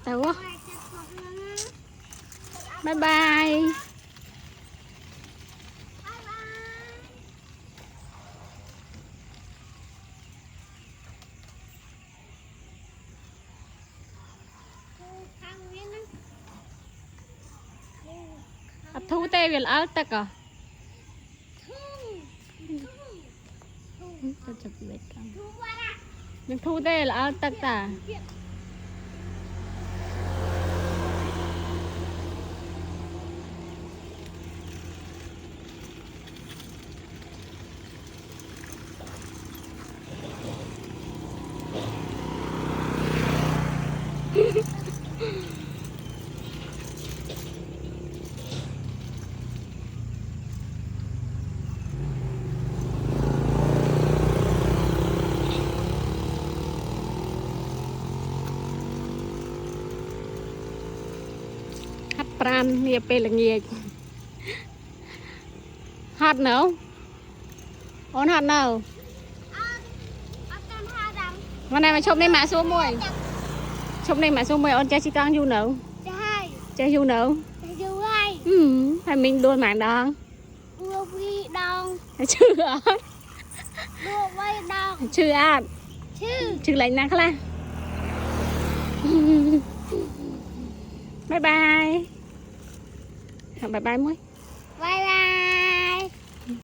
tao quá. Bye bye. Thu tê về là tất cả. Nhưng thu tê là tất cả. Pran nia pe là nghiệt hot nấu ôn hot nào hôm nay mà chụp lên mã số 10 chụp lên mã số 10 ôn cha chỉ tăng du nấu cha du nấu hay mình đôi mảng đòn chưa chưa ăn chưa lạnh nắng khla bye bye bye bye muối bye bye